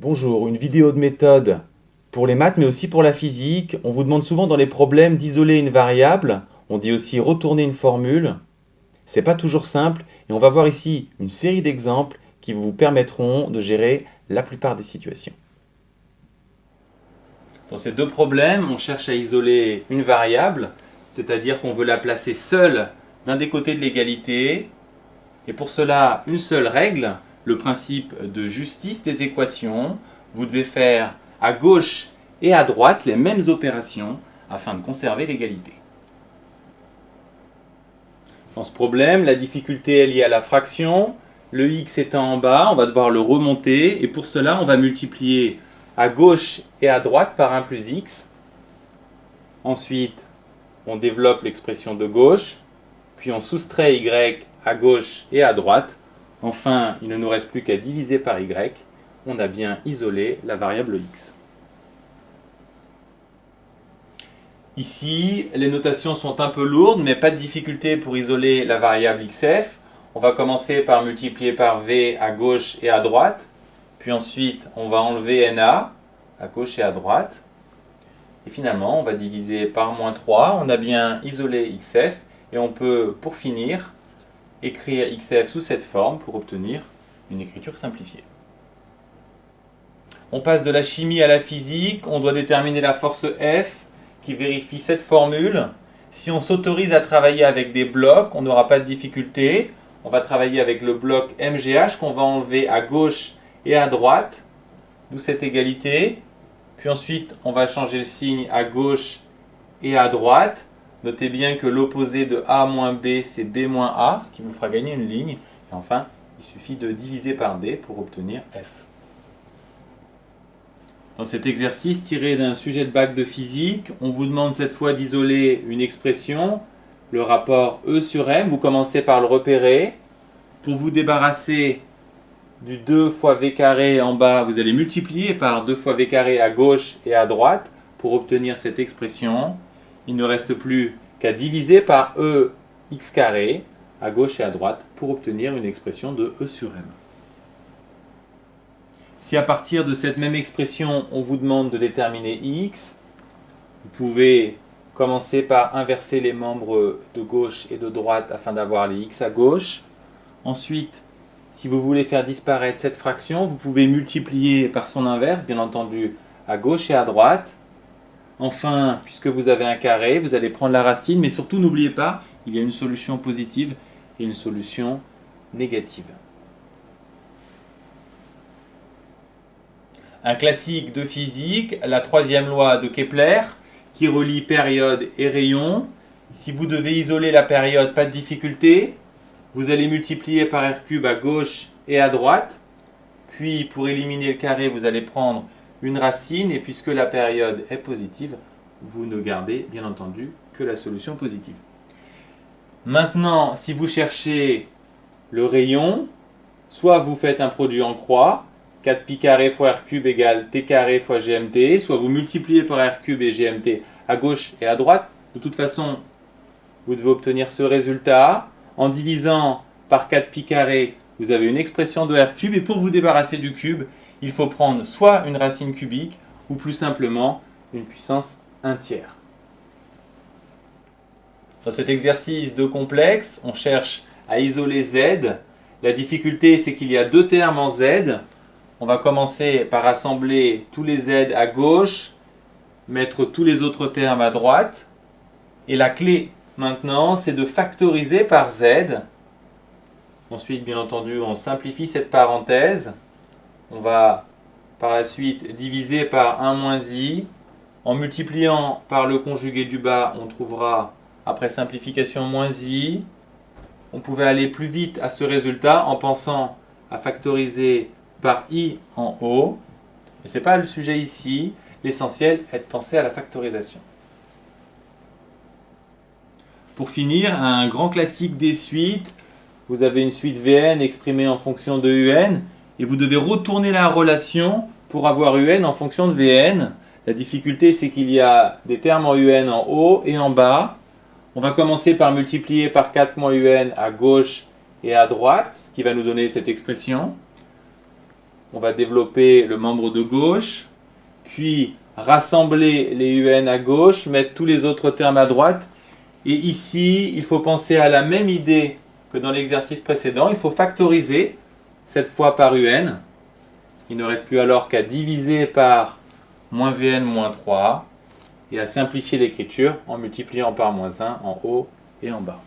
Bonjour, une vidéo de méthode pour les maths mais aussi pour la physique. On vous demande souvent dans les problèmes d'isoler une variable. On dit aussi retourner une formule. C'est pas toujours simple et on va voir ici une série d'exemples qui vous permettront de gérer la plupart des situations. Dans ces deux problèmes, on cherche à isoler une variable, c'est-à-dire qu'on veut la placer seule d'un des côtés de l'égalité. Et pour cela, une seule règle, le principe de justice des équations. Vous devez faire à gauche et à droite les mêmes opérations afin de conserver l'égalité. Dans ce problème, la difficulté est liée à la fraction. Le x étant en bas, on va devoir le remonter. Et pour cela, on va multiplier à gauche et à droite par 1 plus x. Ensuite, on développe l'expression de gauche. Puis on soustrait y à gauche et à droite. Enfin, il ne nous reste plus qu'à diviser par y. On a bien isolé la variable x. Ici, les notations sont un peu lourdes, mais pas de difficulté pour isoler la variable xf. On va commencer par multiplier par v à gauche et à droite. Puis ensuite, on va enlever na à gauche et à droite. Et finalement, on va diviser par moins 3. On a bien isolé xf. Et on peut, pour finir, écrire xf sous cette forme pour obtenir une écriture simplifiée. On passe de la chimie à la physique. On doit déterminer la force F qui vérifie cette formule. Si on s'autorise à travailler avec des blocs, on n'aura pas de difficulté. On va travailler avec le bloc MGH qu'on va enlever à gauche et à droite, d'où cette égalité. Puis ensuite, on va changer le signe à gauche et à droite. Notez bien que l'opposé de A moins B, c'est B moins A, ce qui vous fera gagner une ligne. Et enfin, il suffit de diviser par D pour obtenir F. Dans cet exercice tiré d'un sujet de bac de physique, on vous demande cette fois d'isoler une expression, le rapport E sur M. Vous commencez par le repérer. Pour vous débarrasser du 2 fois V carré en bas, vous allez multiplier par 2 fois V carré à gauche et à droite pour obtenir cette expression. Il ne reste plus qu'à diviser par E x carré à gauche et à droite pour obtenir une expression de E sur M. Si à partir de cette même expression, on vous demande de déterminer x, vous pouvez commencer par inverser les membres de gauche et de droite afin d'avoir les x à gauche. Ensuite, si vous voulez faire disparaître cette fraction, vous pouvez multiplier par son inverse, bien entendu, à gauche et à droite. Enfin, puisque vous avez un carré, vous allez prendre la racine, mais surtout n'oubliez pas, il y a une solution positive et une solution négative. Un classique de physique, la troisième loi de Kepler, qui relie période et rayon. Si vous devez isoler la période, pas de difficulté. Vous allez multiplier par r³ à gauche et à droite. Puis, pour éliminer le carré, vous allez prendre une racine. Et puisque la période est positive, vous ne gardez bien entendu que la solution positive. Maintenant, si vous cherchez le rayon, soit vous faites un produit en croix, 4pi carré fois r³ égale t carré fois gmt, soit vous multipliez par r³ et gmt à gauche et à droite. De toute façon, vous devez obtenir ce résultat. En divisant par 4pi carré, vous avez une expression de r³. Et pour vous débarrasser du cube, il faut prendre soit une racine cubique ou plus simplement une puissance 1 tiers. Dans cet exercice de complexe, on cherche à isoler z. La difficulté, c'est qu'il y a deux termes en z. On va commencer par assembler tous les z à gauche, mettre tous les autres termes à droite. Et la clé maintenant, c'est de factoriser par z. Ensuite, bien entendu, on simplifie cette parenthèse. On va par la suite diviser par 1 moins i. En multipliant par le conjugué du bas, on trouvera, après simplification, moins i. On pouvait aller plus vite à ce résultat en pensant à factoriser par i en haut. Mais ce n'est pas le sujet ici. L'essentiel est de penser à la factorisation. Pour finir, un grand classique des suites. Vous avez une suite Vn exprimée en fonction de Un et vous devez retourner la relation pour avoir Un en fonction de Vn. La difficulté, c'est qu'il y a des termes en Un en haut et en bas. On va commencer par multiplier par 4 moins Un à gauche et à droite, ce qui va nous donner cette expression. on va développer le membre de gauche, puis rassembler les UN à gauche, mettre tous les autres termes à droite. Et ici, il faut penser à la même idée que dans l'exercice précédent. Il faut factoriser, cette fois par UN. Il ne reste plus alors qu'à diviser par moins Vn moins 3 et à simplifier l'écriture en multipliant par moins 1 en haut et en bas.